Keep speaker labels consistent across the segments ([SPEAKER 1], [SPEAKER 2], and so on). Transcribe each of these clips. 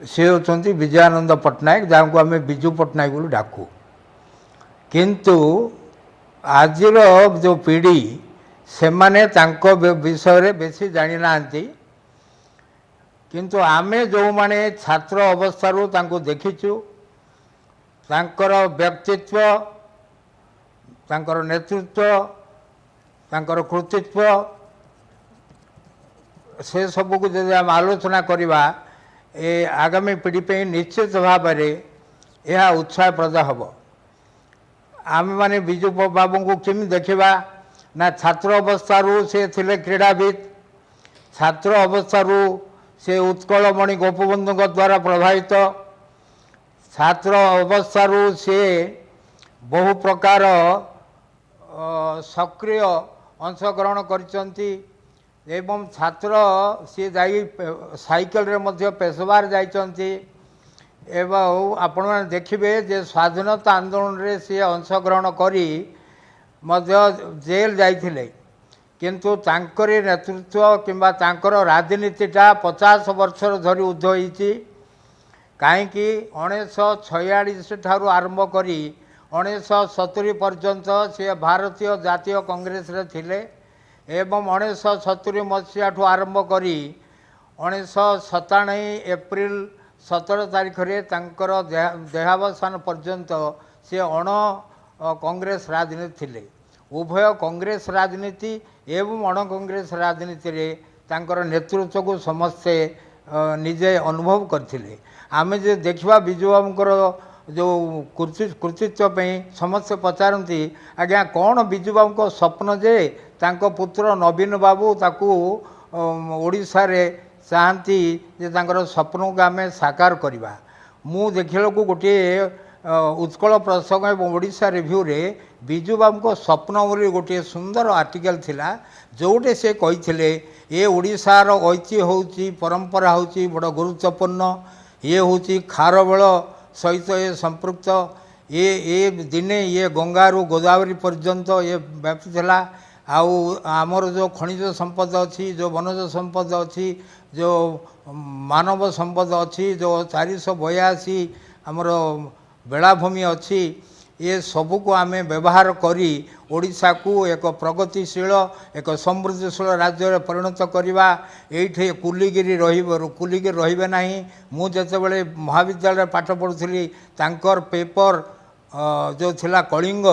[SPEAKER 1] से होती विजयानंद पट्टनायक जहाँ को आम विजु पट्टनायक बोली डाकू किंतु आज जो पीढ़ी से माने विषय बेसी जानी ना किंतु आमे जो माने छात्र अवस्था देखीचु तांकर व्यक्तित्व तांकर नेतृत्व तांकर कृतित्व से सबू को जब आम आलोचना करवा ए आगामी पीढ़ी पे निश्चित भाव यह उत्साहप्रद हम आम मैंने विजु बाबू को केमी देखा ना छात्र अवस्था से थिले क्रीड़ाविद छात्र अवस्था से उत्कलमणि गोपबंधु द्वारा प्रभावित छात्र अवस्था से बहु प्रकार सक्रिय अंशग्रहण करचंती एवं छात्र सी जाई साइकिल रे मध्य पेशवार जाइचंती एवं आपण मैंने देखिए जे स्वाधीनता आंदोलन रे सी अंशग्रहण करी मध्य जेल जाइथिले किंतु तांकरी नेतृत्व किंबा तांकर राजनीतिटा 50 वर्ष धरी उद्ध होईची कहीं 1946 ठारू आरंभ करी 1970 पर्यंत सी भारतीय जातीय कांग्रेस रे थिले एवं 1970 मसीहा ठू आरंभ करी 1997 एप्रिल 17 तारीख रे तांकर देहावसान पर्यंत सी अण कांग्रेस राजनीति थिले उभय कांग्रेस राजनीति एवं अण कांग्रेस राजनीति रे तांकर नेतृत्व को समस्ते निजे अनुभव करथिले आमे जे देखिबा विजु बाबूंकर जो कृतित्व पे समस्ते पचारती आज्ञा कौन विजु बाबू को स्वप्न जे तांको पुत्र नवीन बाबू ताकू ओडिशा रे चाहती जे तांकर स्वप्न को आमे साकार करवा मु देखिला को गोटे उत्कल प्रसंग एवं ओडिशा रिव्यू रे विजु बाबू को स्वप्न बोली गोटे सुंदर आर्टिकल थिला जोटे से कही ये ओडिशार ऐतिह्य होची परंपरा होची बड़ गुरुत्वपूर्ण ये होची खारबेल सहित ये संपृक्त ये दिने ये गंगारू गोदावरी पर्यंत ये व्यापीला आमर जो खनिज संपद अच्छी जो वनज संपद अच्छी जो मानव संपद अच्छी जो 482 आमर बेलाभूमि अच्छी ये सबू को आम व्यवहार करी ओडिशा को एक प्रगतिशील एक समृद्धिशील राज्य परिणत करवा ये कुलिगिरी कुलिगिरी रही ना मुझे महाविद्यालय पाठ पढ़ुली तांकर पेपर जो थिला कलिंग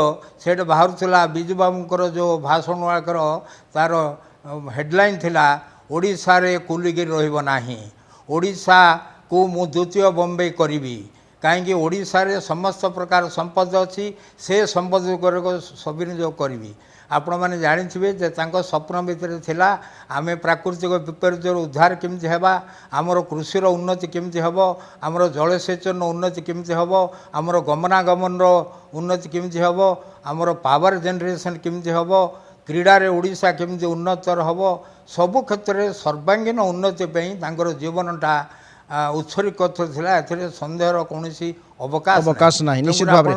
[SPEAKER 1] सेठ बाहर विजु बाबूंकर जो भाषण वाकर तार हेडलाइन थिला ओडिशा रे कुलिगिरी रहिबो नाही ओडिशा को मु द्वितीय बॉम्बे करी कहीं ओडिशा रे समस्त प्रकार संपद अच्छी से संपद सविनियोग करी आपण मैंने जाथे जे स्वप्न भितर थिला आमे प्राकृतिक विपर्य उद्धार केमती हेबा आमर कृषि उन्नति केमती हेबो आमर जलसेचन उन्नति केमती हेबो आमर गमनागमन उन्नति केमती हेबो आमर पावर जनरेशन केमती हेबो क्रीडा रे ओडिशा केमती उन्नतर हेबो सबु क्षेत्र में सर्वांगीन उन्नति पे तांकर जीवनटा उत्सर्गित थिला एथिरे संदेहर कौन अवकाश
[SPEAKER 2] नहीं निश्चित भाव।